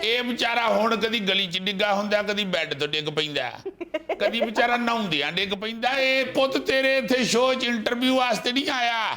ਇਹ ਵਿਚਾਰਾ ਹੁਣ ਕਦੀ ਗਲੀ 'ਚ ਡਿੱਗਾ ਹੁੰਦਾ, ਕਦੀ ਬੈੱਡ ਤੋਂ ਡਿੱਗ ਪੈਂਦਾ, ਕਦੀ ਵਿਚਾਰਾ ਨਹਾਉਂਦਿਆਂ ਡਿੱਗ ਪੈਂਦਾ। ਇਹ ਪੁੱਤ ਤੇਰੇ ਇੱਥੇ ਸ਼ੋਅ 'ਚ ਇੰਟਰਵਿਊ ਵਾਸਤੇ ਨਹੀਂ ਆਇਆ,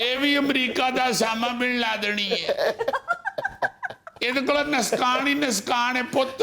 ਇਹ ਵੀ ਅਮਰੀਕਾ ਦਾ ਉਸਾਮਾ ਬਿਨ ਲਾਦਨ ਹੀ ਹੈ। ਇਹਦੇ ਕੋਲ ਨਸਕਾਨ ਹੀ ਨਸਕਾਨ ਹੈ ਪੁੱਤ।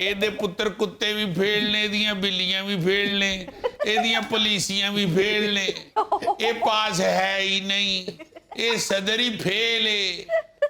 ਇਹਦੇ ਪੁੱਤਰ ਕੁੱਤੇ ਵੀ ਫੇਲ ਨੇ, ਇਹਦੀਆਂ ਬਿੱਲੀਆਂ ਵੀ ਫੇਲ ਨੇ, ਇਹਦੀਆਂ ਪੁਲਿਸੀਆਂ ਵੀ ਫੇਲ ਨੇ। ਇਹ ਪਾਸ ਹੈ ਹੀ ਨਹੀਂ, ਇਹ ਸਦਰ ਹੀ ਫੇਲ ਹੈ।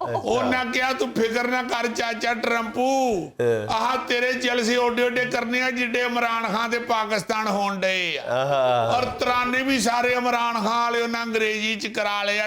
ਉਹਨਾਂ ਕਿਹਾ ਤੂੰ ਫਿਕਰ ਨਾ ਕਰ ਚਾਚਾ ਟਰੰਪੂ, ਆਹ ਤੇਰੇ ਜਲਸੇ ਓਡੇ ਓਡੇ ਕਰਨੇ ਆ ਜਿੱਡੇ ਇਮਰਾਨ ਖਾਨ ਤੇ ਪਾਕਿਸਤਾਨ ਹੋਣ ਡਏ ਆ। ਔਰ ਤਰਾਨੇ ਵੀ ਸਾਰੇ ਇਮਰਾਨ ਖਾਨ ਵਾਲੇ ਉਹਨਾਂ ਅੰਗਰੇਜ਼ੀ ਚ ਕਰਾ ਲਿਆ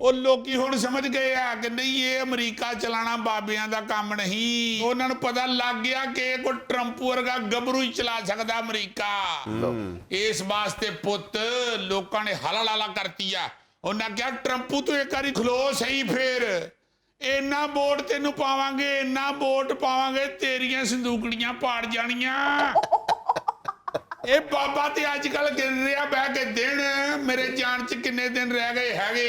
ਉਹ ਲੋਕੀ ਹੁਣ ਸਮਝ ਗਏ ਆ ਕਿ ਨਹੀਂ ਇਹ ਅਮਰੀਕਾ ਚਲਾਣਾ ਬਾਬਿਆਂ ਦਾ ਕੰਮ ਨਹੀਂ। ਉਹਨਾਂ ਨੂੰ ਪਤਾ ਲੱਗ ਗਿਆ ਕਿ ਕੋਈ ਟਰੰਪ ਵਰਗਾ ਗੱਭਰੂ ਹੀ ਚਲਾ ਸਕਦਾ ਅਮਰੀਕਾ। ਇਸ ਵਾਸਤੇ ਪੁੱਤ ਲੋਕਾਂ ਨੇ ਹਲਾਲਾ ਕਰਤੀ ਆ। ਉਹਨਾਂ ਕਿਹਾ ਟਰੰਪੂ ਤੂੰ ਇੱਕ ਵਾਰੀ ਖਲੋ ਸਹੀ, ਫਿਰ ਇੰਨਾ ਵੋਟ ਤੈਨੂੰ ਪਾਵਾਂਗੇ, ਇੰਨਾ ਵੋਟ ਪਾਵਾਂਗੇ ਤੇਰੀਆਂ ਸੰਦੂਕੜੀਆਂ ਪਾੜ ਜਾਣੀਆਂ। ਇਹ ਬਾਬਾ ਤੇ ਅੱਜ ਕੱਲ ਗਿਣ ਰਿਹਾ ਬਹਿ ਕੇ ਦਿਨ, ਮੇਰੇ ਜਾਣ ਚ ਕਿੰਨੇ ਦਿਨ ਰਹਿ ਗਏ ਹੈਗੇ।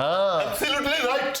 Absolutely right.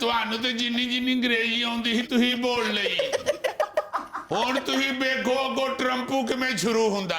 ਤੁਹਾਨੂੰ ਤੇ ਜਿੰਨੀ ਜਿੰਨੀ ਅੰਗਰੇਜ਼ੀ ਆਉਂਦੀ ਸੀ ਤੁਸੀਂ ਬੋਲ ਲਈ। ਹੁਣ ਤੁਸੀਂ ਵੇਖੋ ਅੱਗੋਂ ਟਰੰਪੂ ਕਿਵੇਂ ਸ਼ੁਰੂ ਹੁੰਦਾ।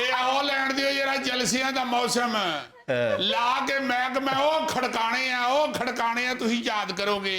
ਇਹ ਆਓ ਲੈਣ ਦਿਓ ਜਰਾ ਜਲਸਿਆਂ ਦਾ ਮੌਸਮ ਲਾ ਕੇ ਮੈਂ ਉਹ ਖੜਕਾਣੇ ਆ ਤੁਸੀਂ ਯਾਦ ਕਰੋਗੇ।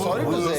Sorry to say,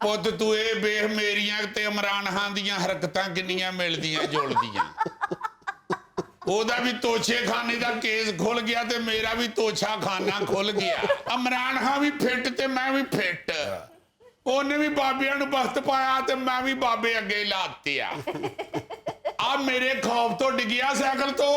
ਪੁੱਤ ਤੂੰ ਇਹ ਵੇਖ ਮੇਰੀਆਂ ਤੇ ਇਮਰਾਨ ਖਾਨ ਦੀਆਂ ਹਰਕਤਾਂ ਕਿੰਨੀਆਂ ਮਿਲਦੀਆਂ ਜੁਲਦੀਆਂ। ਉਹਦਾ ਵੀ ਤੋਛੇ ਖਾਨੇ ਦਾ ਕੇਸ ਖੁੱਲ ਗਿਆ ਤੇ ਮੇਰਾ ਵੀ ਤੋਛਾ ਖਾਨਾ ਖੁੱਲ ਗਿਆ। ਇਮਰਾਨ ਖਾਨ ਵੀ ਫਿੱਟ ਤੇ ਮੈਂ ਵੀ ਫਿੱਟ। ਉਹਨੇ ਵੀ ਬਾਬਿਆਂ ਨੂੰ ਵਕਤ ਪਾਇਆ ਤੇ ਮੈਂ ਵੀ ਬਾਬੇ ਅੱਗੇ ਲਾਤੇ ਆ। ਆ ਮੇਰੇ ਖੌਫ ਤੋਂ ਡਿੱਗਿਆ ਸਾਈਕਲ ਤੋਂ।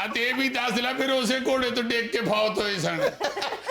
ਅਤੇ ਇਹ ਵੀ ਦੱਸ ਲੈ ਫਿਰ ਉਸੇ ਘੋੜੇ ਤੋਂ ਡਿੱਗ ਕੇ ਫੌਤ ਹੋਏ ਸਨ।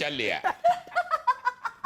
ਚੱਲਿਆ।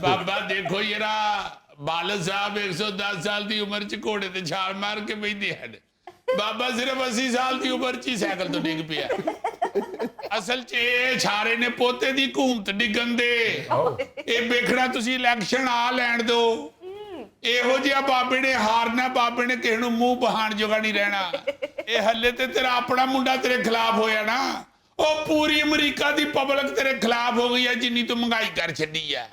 ਬਾਬਾ ਦੇਖੋ ਜਿਹੜਾ ਬਾਲਦ ਸਾਹਿਬ 110 ਸਾਲ ਦੀ ਉਮਰ ਚ ਘੋੜੇ ਤੇ ਛਾਲ ਮਾਰ ਕੇ ਬੈਠੇ ਹਨ। ਬਾਬਾ ਸਿਰਫ 80 ਸਾਲ ਦੀ ਉਮਰ ਚ ਹੀ ਸਾਈਕਲ ਤੋਂ ਡਿੱਗ ਪਿਆ। ਅਸਲ ਚ ਇਹ ਛਾਰੇ ਨੇ ਪੋਤੇ ਦੀ ਘੂਮਤ ਡਿੱਗਣ ਦੇ। ਇਹ ਵੇਖਣਾ ਤੁਸੀਂ ਇਲੈਕਸ਼ਨ ਆ ਲੈਣ ਦਿਓ। ਇਹੋ ਜਿਹਾ ਬਾਬੇ ਨੇ ਹਾਰਨਾ, ਬਾਬੇ ਨੇ ਕਿਸੇ ਨੂੰ ਮੂੰਹ ਬਹਾਣ ਜੋਗਾ ਨਹੀਂ ਰਹਿਣਾ। ਇਹ ਹੱਲੇ ਤੇ ਤੇਰਾ ਆਪਣਾ ਮੁੰਡਾ ਤੇਰੇ ਖਿਲਾਫ ਹੋਇਆ ਨਾ, ਉਹ ਪੂਰੀ ਅਮਰੀਕਾ ਦੀ ਪਬਲਿਕ ਤੇਰੇ ਖਿਲਾਫ ਹੋ ਗਈ ਹੈ ਜਿੰਨੀ ਤੂੰ ਮਹਿੰਗਾਈ ਕਰ ਛੱਡੀ ਆ।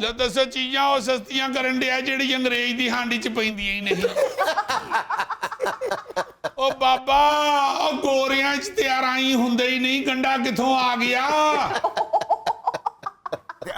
ਲੈ ਦੱਸੋ ਚੀਜ਼ਾਂ ਉਹ ਸਸਤੀਆਂ ਕਰਨ ਡਿਆ ਜਿਹੜੀ ਅੰਗਰੇਜ਼ ਦੀ ਹਾਂਡੀ ਚ ਪੈਂਦੀਆਂ ਹੀ ਨਹੀਂ। ਉਹ ਬਾਬਾ ਉਹ ਗੋਰਿਆਂ ਚ ਤਿਆਰਾਂ ਹੀ ਹੁੰਦੇ ਹੀ ਨਹੀਂ, ਗੰਡਾ ਕਿੱਥੋਂ ਆ ਗਿਆ?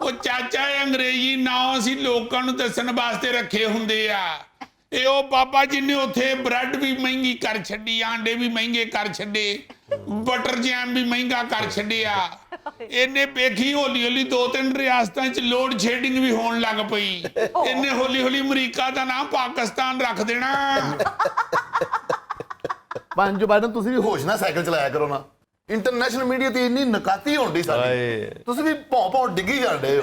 ਉਹ ਚਾਚਾ ਇਹ ਅੰਗਰੇਜ਼ੀ ਨਾਂ ਅਸੀਂ ਲੋਕਾਂ ਨੂੰ ਦੱਸਣ ਵਾਸਤੇ ਰੱਖੇ ਹੁੰਦੇ ਆ। ਇਹ ਉਹ ਬਾਬਾ ਜਿਹਨੇ ਉੱਥੇ ਬ੍ਰੈਡ ਵੀ ਮਹਿੰਗੀ ਕਰ ਛੱਡੀ, ਆਂਡੇ ਵੀ ਮਹਿੰਗੇ ਕਰ ਛੱਡੇ, ਬਟਰ ਜੈਮ ਵੀ ਮਹਿੰਗਾ ਕਰ ਛੱਡਿਆ। ਇਹਨੇ ਵੇਖੀ ਹੌਲੀ ਹੌਲੀ 2-3 ਰਿਆਸਤਾਂ 'ਚ ਲੋਡ ਸ਼ੇਡਿੰਗ ਵੀ ਹੋਣ ਲੱਗ ਪਈ। ਇਹਨੇ ਹੌਲੀ ਹੌਲੀ ਅਮਰੀਕਾ ਦਾ ਨਾਮ ਪਾਕਿਸਤਾਨ ਰੱਖ ਦੇਣਾ। ਪੰਜ ਜੋ ਬਾਈਡਨ ਤੁਸੀਂ ਵੀ ਹੋਸ਼ ਨਾਲ ਸਾਈਕਲ ਚਲਾਇਆ ਕਰੋ ਨਾ। ਇੰਟਰਨੈਸ਼ਨਲ ਮੀਡੀਆ ਤੇ ਇੰਨੀ ਨਕਾਤੀ ਹੁੰਦੀ ਸਾਡੀ, ਤੁਸੀਂ ਵੀ ਭੌਂ ਭੌਂ ਡਿੱਗੀ ਜਾਂਦੇ ਹੋ।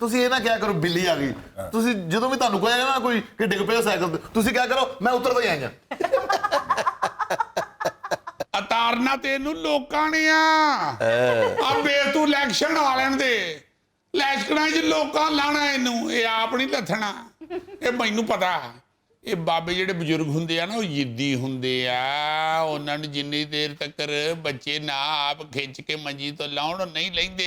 ਤੁਸੀਂ ਇਹ ਨਾ ਕਿਹਾ ਕਰੋ ਬਿੱਲੀ ਆ ਗਈ। ਤੁਸੀਂ ਜਦੋਂ ਵੀ ਤੁਹਾਨੂੰ ਕਹੇਗਾ ਨਾ ਕੋਈ ਕਿ ਡਿੱਗ ਪਿਆ ਸਾਈਕਲ ਤੇ, ਤੁਸੀਂ ਕਿਹਾ ਕਰੋ ਮੈਂ ਉੱਤਰਦਾ ਹੀ ਆਇਆ। ਅਤਾਰਨਾ ਤੇ ਇਹਨੂੰ ਲੋਕਾਂ ਨੇ ਆ ਬੇ ਤੂੰ ਇਲੈਕਸ਼ਨ ਆ ਲੈਣ ਦੇ। ਇਲੈਕਸ਼ਨਾਂ 'ਚ ਲੋਕਾਂ ਲਾਣਾ ਇਹਨੂੰ, ਇਹ ਆਪ ਨਹੀਂ ਲੱਥਣਾ। ਇਹ ਮੈਨੂੰ ਪਤਾ। ਇਹ ਬਾਬੇ ਜਿਹੜੇ ਬਜ਼ੁਰਗ ਹੁੰਦੇ ਆ ਨਾ, ਉਹ ਜਿੱਦੀ ਹੁੰਦੇ ਆ। ਉਹਨਾਂ ਨੂੰ ਜਿੰਨੀ ਦੇਰ ਤੱਕ ਬੱਚੇ ਨਾ ਆਪ ਖਿੱਚ ਕੇ ਮੰਜੀ ਤੋਂ ਲਾਉਣ ਨਹੀਂ ਲੈਂਦੇ।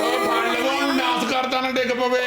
ਉਹ ਫੜ ਲਵੋ ਉਹਨੂੰ, ਡਾਂਸ ਕਰਦਾ ਨਾ ਡਿੱਗ ਪਵੇ।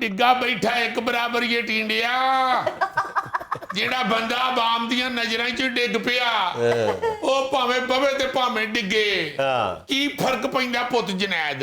ਡਿੱਗਾ ਬੈਠਾ ਇੱਕ ਬਰਾਬਰ ਇਹ ਟਿੰਡਿਆ। ਜਿਹੜਾ ਬੰਦਾ ਆਵਾਮ ਦੀਆਂ ਨਜ਼ਰਾਂ 'ਚ ਡਿੱਗ ਪਿਆ, ਉਹ ਭਾਵੇਂ ਪਵੇ ਤੇ ਭਾਵੇਂ ਡਿੱਗੇ। ਕੀ ਫਰਕ ਪੈਂਦਾ ਪੁੱਤ ਜਨੈਦ?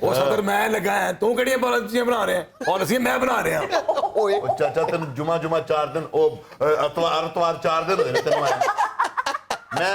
ਉਹ ਸਦਰ ਮੈਂ ਲੱਗਾ ਹੈ, ਤੂੰ ਕਿਹੜੀਆਂ ਪਾਲਿਸੀਆਂ ਬਣਾ ਰਿਹਾ? ਪਾਲਿਸੀਆਂ ਮੈਂ ਬਣਾ ਰਿਹਾ। ਉਹ ਚਾਚਾ ਤੈਨੂੰ ਜੁਮਾ 4 ਦਿਨ, ਉਹ ਅਤਵਾਰ 4 ਦਿਨ ਹੋਏ ਨੇ ਤੈਨੂੰ ਆਏ। ਮੈਂ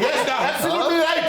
Yes, absolutely right।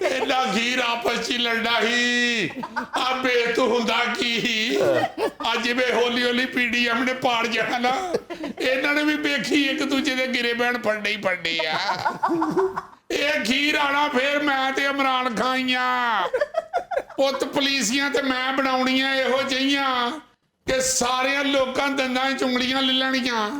ਇਹਨਾਂ ਖੀਰ ਆਪਸ 'ਚ ਹੀ ਲੜਦਾ ਸੀ। ਆ ਬੇਤ ਹੁੰਦਾ ਕੀ? ਅੱਜ ਜਿਵੇਂ ਹੌਲੀ ਹੌਲੀ ਪੀਡੀਐਮ ਨੇ ਪਾੜ ਜਾਣਾ ਨਾ, ਇਹਨਾਂ ਨੇ ਵੀ ਵੇਖੀ ਇੱਕ ਦੂਜੇ ਦੇ ਗਿਰੇ ਬਹਿਣ ਫੜਨੇ ਹੀ ਫੜਨੇ ਆ। ਇਹ ਖੀਰ ਆਣਾ ਫੇਰ ਮੈਂ ਤੇ ਇਮਰਾਨ ਖਾਈਆਂ ਪੁੱਤ ਪੁਲੀਸੀਆਂ ਤੇ ਮੈਂ ਬਣਾਉਣੀਆਂ ਇਹੋ ਜਿਹੀਆਂ ਕਿ ਸਾਰਿਆਂ ਲੋਕਾਂ ਦੰਦਾਂ 'ਚ ਉਂਗਲੀਆਂ ਲੈ ਲੈਣੀਆਂ।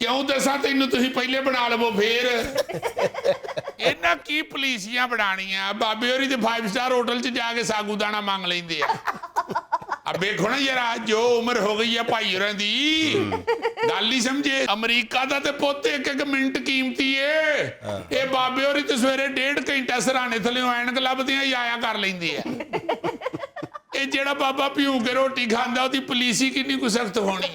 ਕਿਉਂ ਦੱਸਾਂ ਤੈਨੂੰ? ਤੁਸੀਂ ਪਹਿਲੇ ਬਣਾ ਲਵੋ ਫੇਰ। ਇਹਨਾਂ ਕੀ ਪੁਲਿਸੀਆਂ ਬਣਾਣੀਆਂ ਬਾਬੇ ਹੋਰੀ ਤੇ 5 ਸਟਾਰ ਹੋਟਲ 'ਚ ਜਾ ਕੇ ਸਾਗੂਦਾਣਾ ਮੰਗ ਲੈਂਦੇ ਆ ਵੇਖੋ ਨਾ ਯਾਰ ਜੋ ਉਮਰ ਹੋ ਗਈ ਆ ਭਾਈ ਹੋਰਾਂ ਦੀ ਗੱਲ ਹੀ ਸਮਝੇ ਅਮਰੀਕਾ ਦਾ ਤੇ ਪੁੱਤ ਇੱਕ ਮਿੰਟ ਕੀਮਤੀ ਏ ਇਹ ਬਾਬੇ ਹੋਰੀ ਤੇ ਸਵੇਰੇ 1.5 ਘੰਟਾ ਸਰਾਣੇ ਥੱਲੇ ਐਨਕ ਲੱਭਦੇ ਆ ਆਇਆ ਕਰ ਲੈਂਦੇ ਆ ਇਹ ਜਿਹੜਾ ਬਾਬਾ ਭਿਉਂ ਕੇ ਰੋਟੀ ਖਾਂਦਾ ਉਹਦੀ ਪੁਲਿਸੀ ਕਿੰਨੀ ਕੁ ਸਖਤ ਹੋਣੀ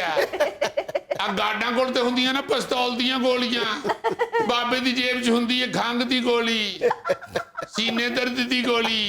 ਆ ਆ ਗਾਰਡਾਂ ਕੋਲ ਤੇ ਹੁੰਦੀਆਂ ਨਾ ਪਿਸਤੌਲ ਦੀਆਂ ਗੋਲੀਆਂ ਬਾਬੇ ਦੀ ਜੇਬ 'ਚ ਹੁੰਦੀ ਹੈ ਖੰਘ ਦੀ ਗੋਲੀ ਸੀਨੇ ਦਰਦ ਦੀ ਗੋਲੀ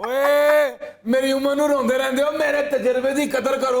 ਓਏ ਮੇਰੀ ਉਮਰ ਨੂੰ ਰੋਂਦੇ ਰਹਿੰਦੇ ਹੋ ਮੇਰੇ ਤਜਰਬੇ ਦੀ ਕਦਰ ਕਰੋ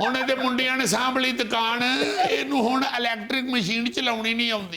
ਹੁਣ ਇਹਦੇ ਮੁੰਡਿਆਂ ਨੇ ਸਾਂਭ ਲਈ ਦੁਕਾਨ ਇਹਨੂੰ ਹੁਣ ਇਲੈਕਟ੍ਰਿਕ ਮਸ਼ੀਨ ਚਲਾਉਣੀ ਨਹੀਂ ਆਉਂਦੀ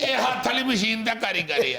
ਇਹ ਹੱਥ ਵਾਲੀ ਮਸ਼ੀਨ ਦਾ ਕਾਰੀਗਰ ਹੈ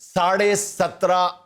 17.5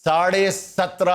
17.5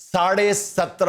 17.5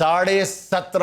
17.5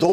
2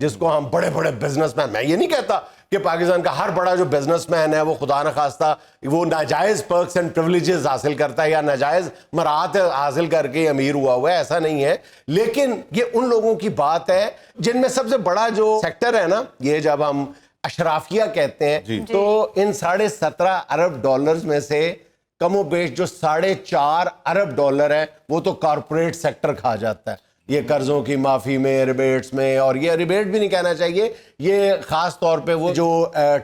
جس کو ہم بڑے بڑے بزنس مین, میں یہ نہیں کہتا کہ پاکستان کا ہر بڑا جو بزنس مین ہے وہ خدا نخواستہ وہ ناجائز پرکس اینڈ پریولیجز حاصل کرتا ہے یا ناجائز مراعات حاصل کر کے امیر ہوا ہے, ایسا نہیں ہے. لیکن یہ ان لوگوں کی بات ہے جن میں سب سے بڑا جو سیکٹر ہے نا, یہ جب ہم اشرافیہ کہتے ہیں تو ان $17.5 ارب میں سے کم و بیش جو $4.5 ارب ہے وہ تو کارپوریٹ سیکٹر کھا جاتا ہے. یہ قرضوں کی معافی میں, ریبیٹس میں, اور یہ ریبیٹ بھی نہیں کہنا چاہیے, یہ خاص طور پہ وہ جو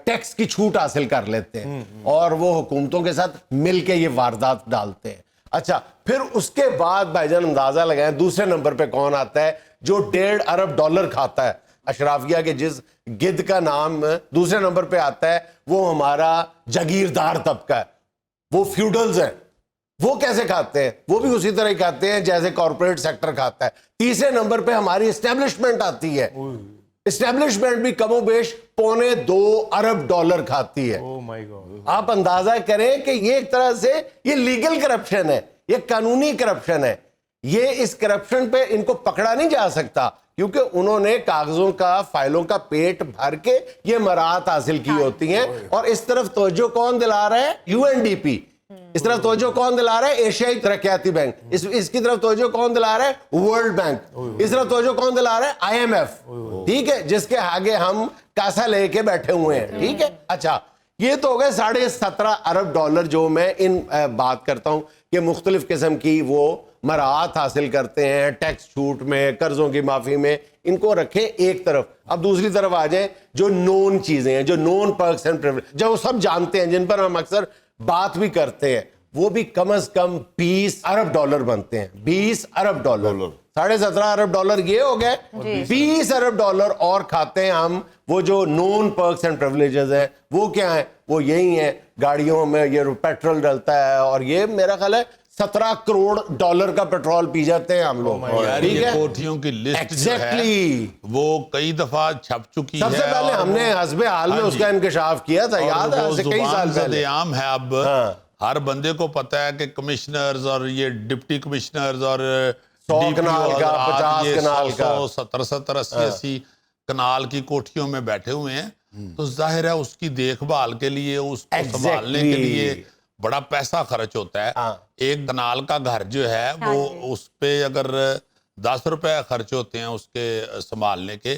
ٹیکس کی چھوٹ حاصل کر لیتے ہیں اور وہ حکومتوں کے ساتھ مل کے یہ واردات ڈالتے ہیں. اچھا, پھر اس کے بعد بھائی جان اندازہ لگائیں دوسرے نمبر پہ کون آتا ہے جو $1.5 ارب کھاتا ہے. اشرافیہ کے جس گدھ کا نام دوسرے نمبر پہ آتا ہے وہ ہمارا جاگیردار طبقہ ہے, وہ فیوڈلز ہیں. وہ کیسے کھاتے ہیں؟ وہ بھی اسی طرح ہی کھاتے ہیں جیسے کارپوریٹ سیکٹر کھاتا ہے. تیسرے نمبر پہ ہماری اسٹیبلشمنٹ آتی ہے. اسٹیبلشمنٹ بھی کم و بیش $2.25 ارب کھاتی ہے. آپ اندازہ کریں کہ یہ ایک طرح سے یہ لیگل کرپشن ہے, یہ قانونی کرپشن ہے. یہ اس کرپشن پہ ان کو پکڑا نہیں جا سکتا کیونکہ انہوں نے کاغذوں کا, فائلوں کا پیٹ بھر کے یہ مراعات حاصل کی ہوتی ہیں. اور اس طرف توجہ کون دلا رہا ہے؟ UNDP. اس طرف توجہ کون دلا رہا ہے؟ ایشیائی ترقیاتی بینک. اس کی طرف توجہ کون دلا رہا ہے؟ World bank. اس طرف توجہ کون دلا رہا ہے؟ IMF. ٹھیک ہے, جس کے آگے ہم کاسا لے کے بیٹھے ہوئے ہیں. ٹھیک ہے. اچھا, یہ تو ہو گئے $17.5 ارب جو میں ان بات کرتا ہوں کہ مختلف قسم کی وہ مراعات حاصل کرتے ہیں ٹیکس چھوٹ میں, قرضوں کی معافی میں. ان کو رکھیں ایک طرف. اب دوسری طرف آ جائیں جو نون چیزیں ہیں, جو نون پرکس اینڈ پریویلیج, جو سب جانتے ہیں, جن پر ہم اکثر بات بھی کرتے ہیں, وہ بھی کم از کم $20 ارب بنتے ہیں. $20 ارب. $17.5 ارب یہ ہو گئے. $20 ارب اور کھاتے ہیں ہم. وہ جو نون پرکس اینڈ پریولیجز ہیں وہ کیا ہیں؟ وہ یہی ہیں, گاڑیوں میں یہ پیٹرول ڈلتا ہے اور یہ میرا خیال ہے $17 کروڑ کا پیٹرول پی جاتے ہیں ہم لوگ. یہ کوٹھیوں کی لسٹ جو ہے وہ کئی دفعہ چھپ چکی ہے. سب سے پہلے ہم نے حسب حال میں اس کا انکشاف کیا تھا, یاد ہے, کئی سال پہلے. عام ہے اب ہر بندے کو پتا ہے کہ کمشنرز اور یہ ڈپٹی کمشنرز اور 100 کنال کا, 50 کنال کا, 70 80 کنال کی کوٹھیوں میں بیٹھے ہوئے ہیں. تو ظاہر ہے اس کی دیکھ بھال کے لیے, اس کو سنبھالنے کے لیے بڑا پیسہ خرچ ہوتا ہے. ایک کنال کا گھر جو ہے وہ اس پہ اگر $10 خرچ ہوتے ہیں اس کے سنبھالنے کے,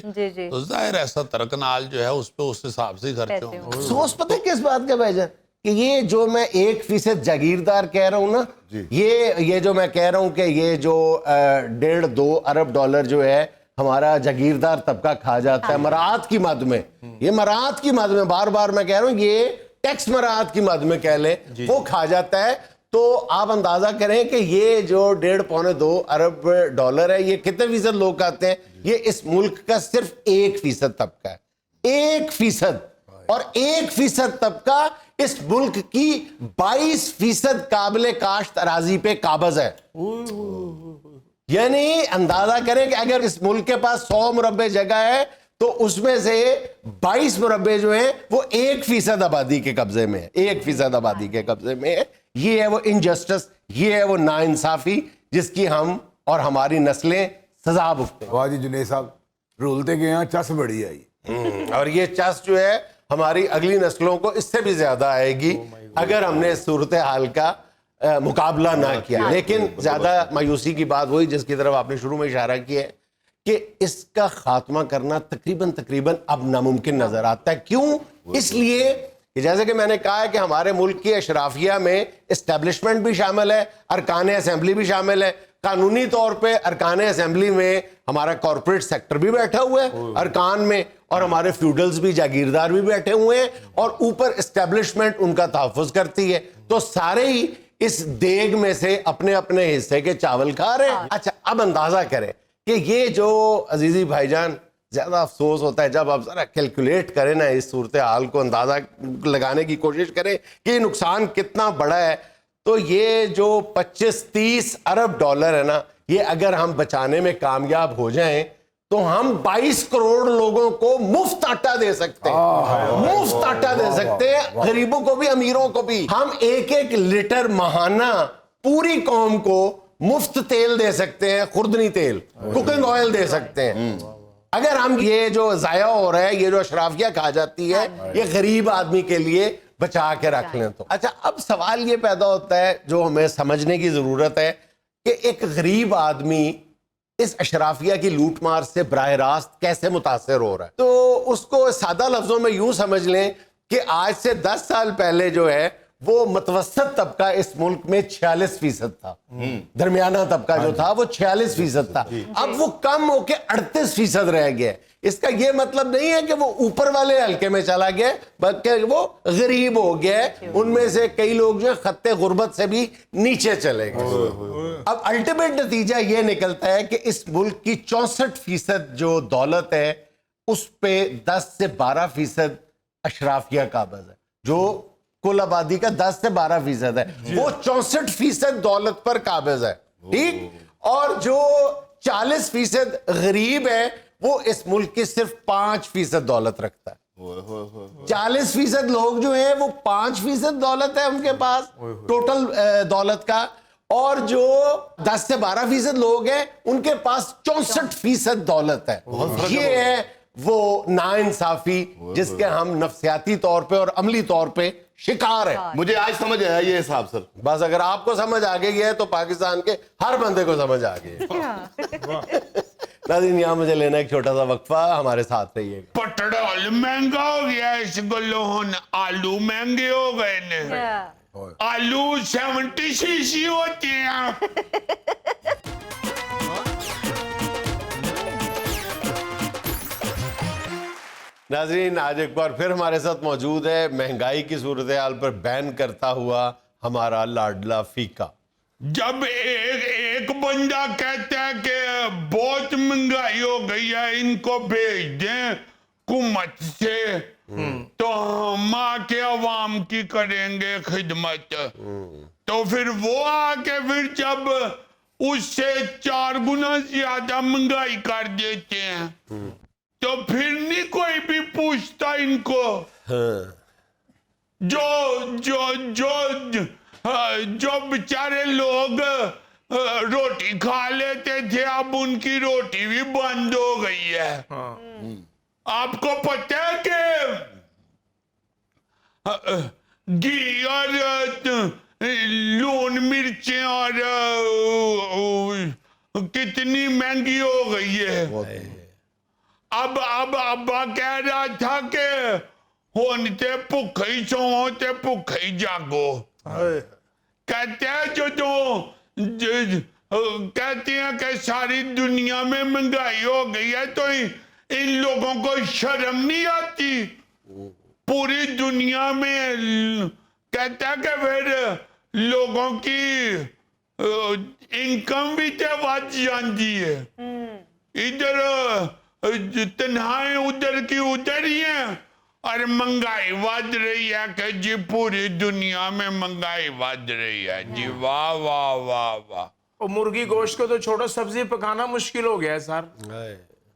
تو ظاہر ہے 70 کنال جو ہے اس پہ اس حساب سے خرچ ہوں. افسوس پتہ کس بات کا بھائی جان کہ یہ جو میں 1% جاگیردار کہہ رہا ہوں نا, یہ جو میں کہہ رہا ہوں کہ یہ جو $1.5-2 ارب جو ہے ہمارا جاگیردار طبقہ کھا جاتا ہے مراعات کی مد میں. یہ مراعات کی مد میں, بار بار میں کہہ رہا ہوں, یہ ٹیکس مراعات کی مد میں کہہ لیں, وہ کھا جاتا ہے. تو آپ اندازہ کریں کہ یہ جو $1.5-2 ارب ہے, یہ کتنے فیصد لوگ کھاتے ہیں؟ یہ اس ملک کا صرف 1% طبقہ ہے. 1%. اور 1% طبقہ اس ملک کی 22% قابل کاشت اراضی پہ قابض ہے. یعنی اندازہ کریں کہ اگر اس ملک کے پاس 100 مربع جگہ ہے تو اس میں سے 22 مربع جو ہیں وہ 1% آبادی کے قبضے میں ہے. 1% آبادی کے قبضے میں ہے. یہ ہے وہ انجسٹس, یہ ہے وہ ناانصافی جس کی ہم اور ہماری نسلیں سزا بھگتے ہیں. واہ جی جنید صاحب, رولتے کے یہاں چس بڑی آئی, اور یہ چس جو ہے ہماری اگلی نسلوں کو اس سے بھی زیادہ آئے گی اگر ہم نے اس صورتحال کا مقابلہ نہ کیا. لیکن زیادہ مایوسی کی بات وہی جس کی طرف آپ نے شروع میں اشارہ کیا ہے کہ اس کا خاتمہ کرنا تقریباً اب ناممکن نظر آتا ہے. کیوں؟ اس لیے کہ جیسے کہ میں نے کہا ہے کہ ہمارے ملک کی اشرافیہ میں اسٹیبلشمنٹ بھی شامل ہے, ارکان اسمبلی بھی شامل ہے. قانونی طور پہ ارکان اسمبلی میں ہمارا کارپوریٹ سیکٹر بھی بیٹھا ہوا ہے ارکان میں, اور ہمارے فیوڈلز بھی, جاگیردار بھی بیٹھے ہوئے ہیں, اور اوپر اسٹیبلشمنٹ ان کا تحفظ کرتی ہے. تو سارے ہی اس دیگ میں سے اپنے اپنے حصے کے چاول کھا رہے ہیں. اچھا, اب اندازہ کریں کہ یہ جو عزیزی بھائی جان, زیادہ افسوس ہوتا ہے جب آپ ذرا کیلکولیٹ کریں نا, اس صورتحال کو اندازہ لگانے کی کوشش کریں کہ یہ نقصان کتنا بڑا ہے. تو یہ جو 25-30 ارب ہے نا, یہ اگر ہم بچانے میں کامیاب ہو جائیں تو ہم 22 کروڑ لوگوں کو مفت آٹا دے سکتے ہیں. مفت آٹا دے سکتے ہیں, غریبوں کو بھی امیروں کو بھی. ہم 1 لیٹر ماہانہ پوری قوم کو مفت تیل دے سکتے ہیں, خوردنی تیل, کوکنگ آئل دے سکتے ہیں. اگر ہم یہ جو ضائع ہو رہا ہے, یہ جو اشرافیہ کہا جاتی ہے, یہ غریب آدمی کے لیے بچا کے رکھ لیں تو. اچھا, اب سوال یہ پیدا ہوتا ہے جو ہمیں سمجھنے کی ضرورت ہے کہ ایک غریب آدمی اس اشرافیہ کی لوٹ مار سے براہ راست کیسے متاثر ہو رہا ہے. تو اس کو سادہ لفظوں میں یوں سمجھ لیں کہ آج سے 10 سال پہلے جو ہے وہ متوسط طبقہ اس ملک میں 46% تھا, درمیانہ طبقہ جو تھا وہ 46% تھا, اب وہ کم ہو کے 38% رہ گیا. اس کا یہ مطلب نہیں ہے کہ وہ اوپر والے حلقے میں چلا گیا, بلکہ وہ غریب ہو گیا. ان میں سے کئی لوگ جو خط غربت سے بھی نیچے چلے گئے. اب الٹیمیٹ نتیجہ یہ نکلتا ہے کہ اس ملک کی 64% جو دولت ہے اس پہ 10 سے 12% اشرافیہ قابض ہے, جو کل آبادی کا 10 سے 12% ہے. وہ 64% دولت پر قابض ہے, ٹھیک, اور جو 40% غریب ہے وہ اس ملک کی صرف 5% دولت رکھتا ہے. 40% لوگ جو ہیں وہ 5% دولت ہے ان کے پاس ٹوٹل دولت کا, اور جو 10 سے 12% لوگ ہیں ان کے پاس 64% دولت ہے. یہ ہے وہ ناانصافی جس کے ہم نفسیاتی طور پہ اور عملی طور پہ شکار ہے. مجھے آج سمجھ آیا یہ حساب سر. بس اگر آپ کو سمجھ آ گئی ہے تو پاکستان کے ہر بندے کو سمجھ آ گئی ہے. ناظرین, یہاں مجھے لینا ایک چھوٹا سا وقفہ, ہمارے ساتھ رہیے گا. پٹرول مہنگا ہو گیا, اس گلون آلو مہنگے ہو گئے نے. آلو 70 cc ہوتے ہیں. ناظرین, آج ایک بار پھر ہمارے ساتھ موجود ہے مہنگائی کی صورتحال پر بین کرتا ہوا ہمارا لاڈلا فیکا. جب ایک بندہ کہتا ہے کہ بہت مہنگائی ہو گئی ہے, ان کو بھیج دیں حکومت سے, تو ہم آ کے عوام کی کریں گے خدمت. تو پھر وہ آ کے پھر جب اس سے 4 گنا زیادہ مہنگائی کر دیتے ہیں تو پھر نہیں کوئی بھی پوچھتا ان کو. جو بیچارے لوگ روٹی کھا لیتے تھے اب ان کی روٹی بھی بند ہو گئی ہے. آپ کو پتہ ہے کہ گھی اور لون مرچیں اور کتنی مہنگی ہو گئی ہے. اب ابا کہہ رہا تھا کہ ہونتے بھوکے ہی سو ہوتے بھوکے ہی جاگو. کہتے ہیں کہتے ہیں کہ ساری دنیا میں مہنگائی ہو گئی ہے تو ان لوگوں کو شرم نہیں آتی. پوری دنیا میں کہتا ہے کہ پھر لوگوں کی انکم بھی تے بچ جاتی ہے. ادھر تنہائی ادھر کی ادھر ہی ہیں اور مہنگائی بڑھ رہی ہے کہ جی پوری دنیا میں مہنگائی بڑھ رہی ہے. جی واہ واہ واہ واہ. اور مرغی گوشت کو تو چھوڑو, سبزی پکانا مشکل ہو گیا ہے سر.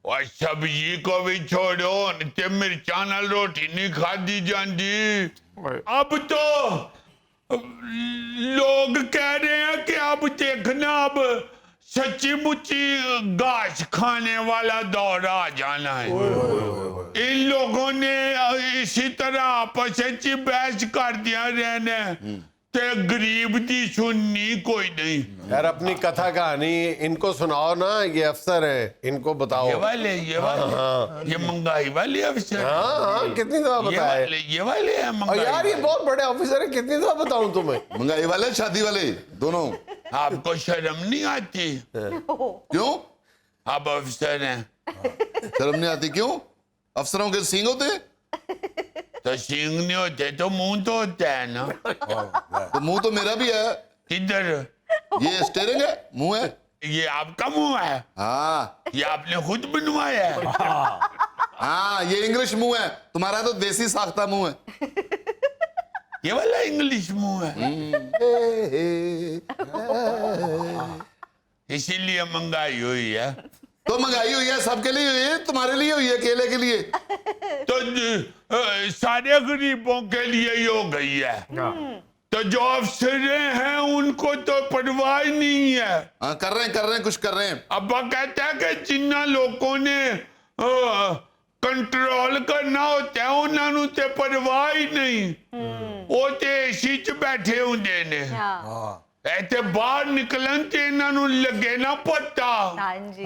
اور سبزی کو بھی چھوڑو, تے مرچاں نال روٹی نہیں کھادی جاندی. اب تو لوگ کہہ رہے ہیں کہ اب دیکھنا اب سچی مچی گاش کھانے والا دور آ جانا ہے. ان لوگوں نے اسی طرح آپس میں بحث کر دیا رہنے تے غریب دی سننی کوئی نہیں. یار اپنی کتھا کہانی ان کو سناؤ نا, یہ افسر ہے, ان کو بتاؤ. یہ والے یہ مہنگائی والے افسر. ہاں کتنی دفعہ بتائے, یہ والے ہیں اور مہنگائی. یار یہ بہت بڑے آفیسر ہیں, کتنی دفعہ بتاؤں تمہیں. مہنگائی والے شادی والے دونوں. آپ کو شرم نہیں آتی؟ کیوں آپ افسر ہیں. شرم نہیں آتی کیوں؟ افسروں کے سینگ ہوتے ہیں. تو سینگ نہیں ہوتے تو منہ تو ہوتا ہے نا. تو منہ تو میرا بھی ہے. کدھر؟ یہ اسٹیرنگ ہے, منہ ہے. یہ آپ کا منہ ہے؟ ہاں یہ آپ نے خود بنوایا ہے؟ ہاں یہ انگلش منہ ہے, تمہارا تو دیسی ساختہ منہ ہے. یہ والا انگلش منہ ہے. اسی لیے مہنگائی ہوئی ہے. تو مہنگائی ہوئی ہے سب کے لیے ہوئی ہے, تمہارے لیے ہوئی ہے اکیلے کے لیے؟ تو سارے غریبوں کے لیے ہی ہو گئی ہے. تو جو افسر ہیں ان کو تو پرواہ نہیں ہے. ہاں کر رہے ہیں کچھ کر رہے ہیں. ابا کہتا ہے کہ جنہ لوگوں نے ਕੰਟਰੋਲ ਕਰਨਾ ਹੁੰਦਾ ਉਹਨਾਂ ਨੂੰ ਤੇ ਪਰਵਾਹ ਹੀ ਨਹੀਂ ਉਹ ਤੇ ਏਸੀ 'ਚ ਬੈਠੇ ਹੁੰਦੇ ਨੇ ਹਾਂ ਇੱਥੇ ਬਾਹਰ ਨਿਕਲਣ ਤੇ ਇਹਨਾਂ ਨੂੰ ਲੱਗੇ ਨਾ ਪਤਾ ਹਾਂਜੀ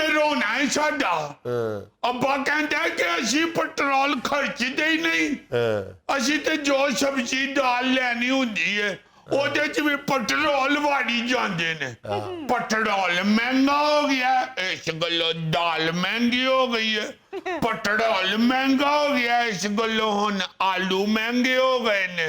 ਤੇ ਰੋਣਾ ਹੈ ਸਾਡਾ ਅੱਬਾ ਕਹਿੰਦਾ ਕਿ ਅਸੀਂ ਪੈਟਰੋਲ ਖਰਚਦੇ ਹੀ ਨਹੀਂ ਅਸੀਂ ਤੇ ਜੋ ਸਬਜ਼ੀ ਦਾਲ ਲੈਣੀ ਹੁੰਦੀ ਹੈ ਉਹਦੇ ਚ ਵੀ ਪੈਟਰੋਲ ਵਾੜੀ ਜਾਂਦੇ ਨੇ ਪੈਟਰੋਲ ਮਹਿੰਗਾ ਹੋ ਗਿਆ ਇਸ ਗੱਲੋਂ ਦਾਲ ਮਹਿੰਗੀ ਹੋ ਗਈ ਹੈ ਪੈਟਰੋਲ ਮਹਿੰਗਾ ਹੋ ਗਿਆ ਇਸ ਗੱਲੋਂ ਹੁਣ ਆਲੂ ਮਹਿੰਗੇ ਹੋ ਗਏ ਨੇ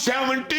70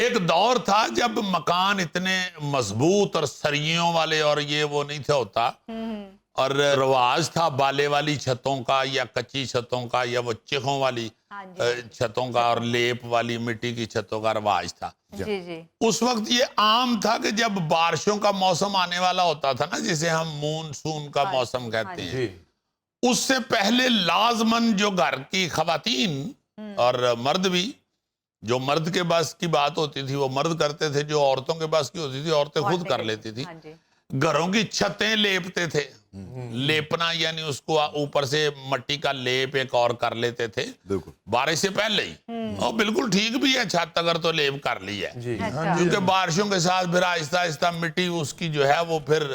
ایک دور تھا جب مکان اتنے مضبوط اور سریوں والے اور یہ وہ نہیں تھا ہوتا، اور رواج تھا بالے والی چھتوں کا یا کچی چھتوں کا یا وہ چیخوں والی چھتوں کا اور لیپ والی مٹی کی چھتوں کا رواج تھا۔ جی جی اس وقت یہ عام تھا کہ جب بارشوں کا موسم آنے والا ہوتا تھا نا، جسے ہم مونسون کا موسم کہتے ہیں، اس سے پہلے لازماً جو گھر کی خواتین اور مرد بھی، جو مرد کے بس کی بات ہوتی تھی وہ مرد کرتے تھے، جو عورتوں کے بس کی ہوتی تھی عورتیں خود کر لیتی تھی، گھروں کی چھتیں لیپتے تھے۔ لیپنا یعنی اس کو اوپر سے مٹی کا لیپ ایک اور کر لیتے تھے بارش سے پہلے ہی، اور بالکل ٹھیک بھی ہے، چھت اگر تو لیپ کر لی ہے، کیونکہ بارشوں کے ساتھ پھر آہستہ آہستہ مٹی اس کی جو ہے وہ پھر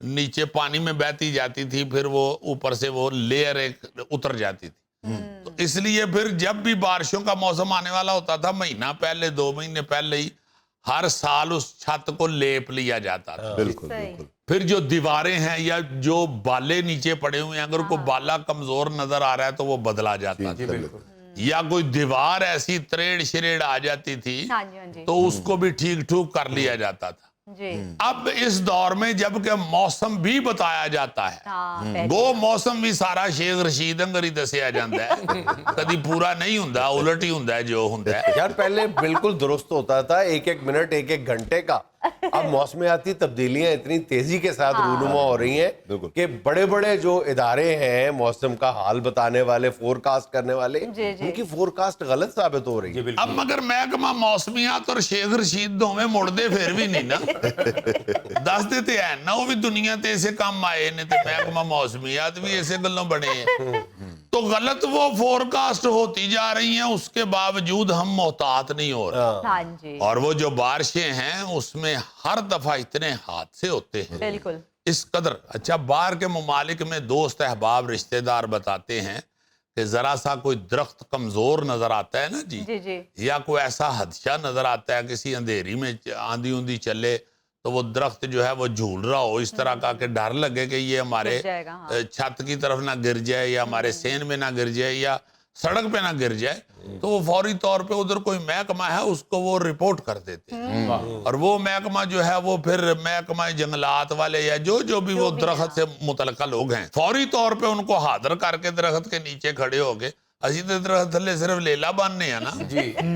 نیچے پانی میں بہتی جاتی تھی، پھر وہ اوپر سے وہ لیئر ایک اتر جاتی تھی۔ تو اس لیے پھر جب بھی بارشوں کا موسم آنے والا ہوتا تھا، مہینہ پہلے 2 مہینے پہلے ہی ہر سال اس چھت کو لیپ لیا جاتا تھا۔ بالکل بالکل۔ پھر جو دیواریں ہیں یا جو بالے نیچے پڑے ہوئے ہیں، اگر کوئی بالا کمزور نظر آ رہا ہے تو وہ بدلا جاتا تھا، یا کوئی دیوار ایسی تریڑ شریڑ آ جاتی تھی تو اس کو بھی ٹھیک ٹھوک کر لیا جاتا تھا۔ اب اس دور میں جب کہ موسم بھی بتایا جاتا ہے، گو موسم بھی سارا شیخ رشید انگر ہی دسیا جاتا ہے، کدی پورا نہیں ہوندا، الٹ ہی ہوندا ہے جو ہوندا ہے۔ یار پہلے بالکل درست ہوتا تھا، 1-1 منٹ 1-1 گھنٹے کا، اب موسمیاتی تبدیلیاں اتنی تیزی کے ساتھ رونما ہو رہی ہیں کہ بڑے بڑے جو ادارے ہیں موسم کا حال بتانے والے، فور کاسٹ کرنے والے، ان کی فور کاسٹ غلط ثابت ہو رہی ہے۔ اب مگر محکمہ موسمیات اور شیخ رشید دونوں مڑ دے پھر بھی نہیں نا، دس دیتے ہیں نا، وہ بھی دنیا تے ایسے کام آئے نے تے محکمہ موسمیات بھی ایسے گلوں بنے ہیں، تو غلط وہ فور کاسٹ ہوتی جا رہی ہیں، اس کے باوجود ہم محتاط نہیں ہو رہے، اور وہ جو بارشیں ہیں اس میں ہر دفعہ اتنے حادثے ہوتے ہیں بالکل اس قدر۔ اچھا، باہر کے ممالک میں دوست احباب رشتہ دار بتاتے ہیں کہ ذرا سا کوئی درخت کمزور نظر آتا ہے نا جی، یا کوئی ایسا حادثہ نظر آتا ہے، کسی اندھیری میں آندھی اوندھی چلے تو وہ درخت جو ہے وہ جھول رہا ہو اس طرح کا کہ ڈر لگے کہ یہ ہمارے چھت کی طرف نہ گر جائے یا ہمارے سین میں نہ گر جائے یا سڑک پہ نہ گر جائے، تو وہ فوری طور پہ ادھر کوئی محکمہ ہے اس کو وہ رپورٹ کر دیتے ہیں، اور وہ محکمہ جو ہے وہ پھر محکمہ جنگلات والے یا جو بھی وہ درخت سے متعلقہ لوگ ہیں، فوری طور پہ ان کو حاضر کر کے درخت کے نیچے کھڑے ہو گئے۔ اسی تے درخت تھلے صرف لیلا باننے ہیں نا،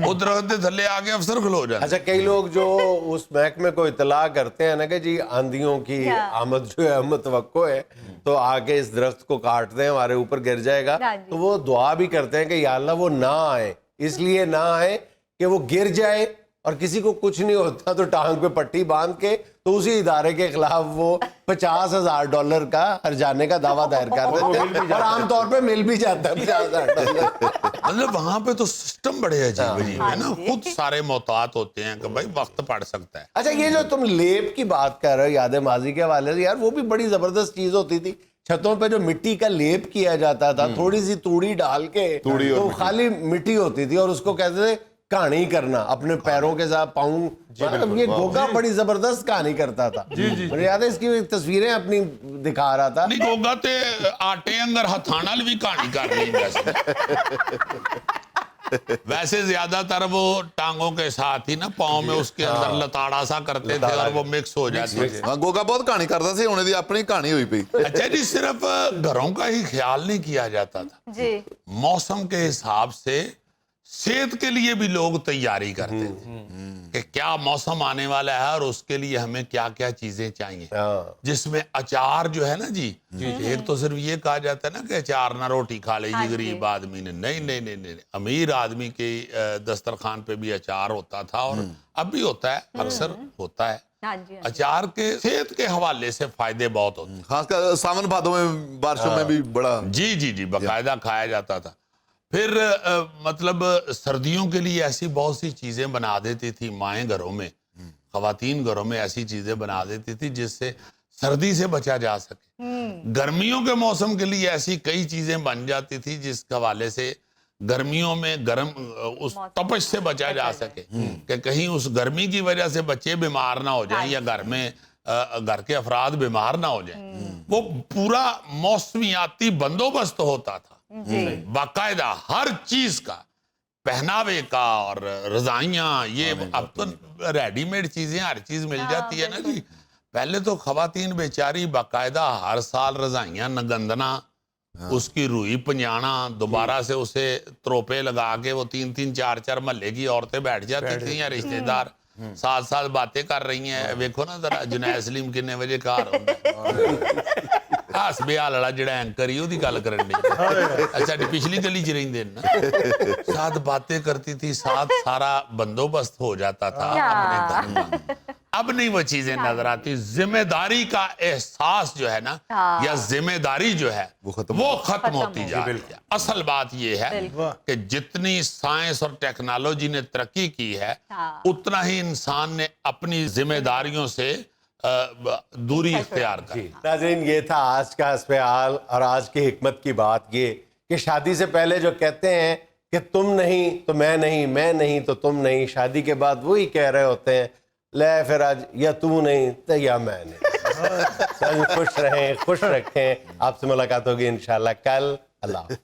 وہ درخت تھلے آگے افسر کھلو جاتے ہیں۔ اچھا، کئی لوگ جو اس محکمے کو اطلاع کرتے ہیں نا کہ جی آندھیوں کی آمد جو ہے متوقع ہے، تو آگے اس درخت کو کاٹ دیں، ہمارے اوپر گر جائے گا، تو وہ دعا بھی کرتے ہیں کہ یا اللہ وہ نہ آئے، اس لیے نہ آئے کہ وہ گر جائے اور کسی کو کچھ نہیں ہوتا تو ٹانگ پہ پٹی باندھ کے تو اسی ادارے کے خلاف وہ $50,000 کا ہرجانے کا دعویٰ دائر کر دیتے ہیں، اور عام طور پہ مل بھی جاتا ہے $50,000۔ مطلب وہاں پہ تو سسٹم بڑے عجیب ہے نا، خود سارے محتاط ہوتے ہیں کہ بھائی وقت پڑ سکتا ہے۔ اچھا، یہ جو تم لیپ کی بات کر رہے ہو یاد ماضی کے حوالے سے، یار وہ بھی بڑی زبردست چیز ہوتی تھی، چھتوں پہ جو مٹی کا لیپ کیا جاتا تھا، تھوڑی سی توڑی ال کے تو خالی مٹی ہوتی تھی اور اس کو کہتے تھے کہانی کرنا اپنے پیروں کے ساتھ، پاؤں، یہ گوگا بڑی زبردست کہانی کرتا تھا، مجھے یاد ہے اس کی تصویریں اپنی دکھا رہا تھا۔ نہیں، گوگا تے آٹے انگر ہتھانا بھی کہانی کر لی ویسے زیادہ تر وہ ٹانگوں کے ساتھ ہی نا پاؤں میں اس کے اندر لتاڑا سا کرتے تھے اور وہ مکس ہو جاتے تھے۔ گوگا بہت کہانی کرتا سی، انہیں دی اپنی کہانی ہوئی پئی۔ اچھا جی، صرف گھروں کا ہی خیال نہیں کیا جاتا تھا، موسم کے حساب سے صحت کے لیے بھی لوگ تیاری کرتے تھے کہ کیا موسم آنے والا ہے اور اس کے لیے ہمیں کیا کیا چیزیں چاہیے، جس میں اچار جو ہے نا جی، ایک تو صرف یہ کہا جاتا ہے نا کہ اچار نہ روٹی کھا لے جی غریب آدمی نے، نہیں، امیر آدمی کے دسترخوان پہ بھی اچار ہوتا تھا اور اب بھی ہوتا ہے، اکثر ہوتا ہے۔ اچار کے صحت کے حوالے سے فائدے بہت ہوتے ہیں، خاص کر ساون بھادوں میں بارشوں میں بھی بڑا جی باقاعدہ کھایا جاتا تھا۔ پھر مطلب سردیوں کے لیے ایسی بہت سی چیزیں بنا دیتی تھی مائیں گھروں میں، خواتین گھروں میں ایسی چیزیں بنا دیتی تھی جس سے سردی سے بچا جا سکے۔ گرمیوں کے موسم کے لیے ایسی کئی چیزیں بن جاتی تھی جس کے حوالے سے گرمیوں میں گرم اس تپش سے بچا جا سکے کہ کہیں اس گرمی کی وجہ سے بچے بیمار نہ ہو جائیں یا گھر میں گھر کے افراد بیمار نہ ہو جائیں۔ وہ پورا موسمیاتی بندوبست ہوتا تھا باقاعدہ ہر چیز کا۔ پہناوے کا اور رضائیاں، یہ اب تو ریڈی میڈ چیزیں ہر چیز مل جاتی ہے نا جی. پہلے تو خواتین بیچاری باقاعدہ ہر سال رضائیاں نگندنا، اس کی روئی پنجانا، دوبارہ سے اسے تروپے لگا کے وہ 3 4 محلے کی عورتیں بیٹھ جاتی تھیں یا رشتہ دار ساتھ باتیں کر رہی ہیں. ویکھو نا ذرا جنید سلیم کنے بجے کار ہس بے آلڑا جڑا اینکر ہی دی گل کرن دی. اچھا پچھلی گلی چ رہندے نا، ساتھ باتیں کرتی تھی، ساتھ سارا بندوبست ہو جاتا تھا اپنے گھر میں. اب نہیں وہ چیزیں نظر آتی. ذمہ داری کا احساس جو ہے نا یا ذمہ داری جو ہے وہ ختم ہوتی جا رہی ہے. اصل بات یہ ہے کہ جتنی سائنس اور ٹیکنالوجی نے ترقی کی ہے اتنا ہی انسان نے اپنی ذمہ داریوں سے دوری اختیار کر. ناظرین یہ تھا آج کا حسب حال، اور آج کی حکمت کی بات یہ کہ شادی سے پہلے جو کہتے ہیں کہ تم نہیں تو میں نہیں، میں نہیں تو تم نہیں، شادی کے بعد وہی کہہ رہے ہوتے ہیں لے پھر آج یا تو نہیں تو یا میں نہیں. خوش رہیں، خوش رکھیں. آپ سے ملاقات ہوگی انشاءاللہ کل. اللہ حافظ.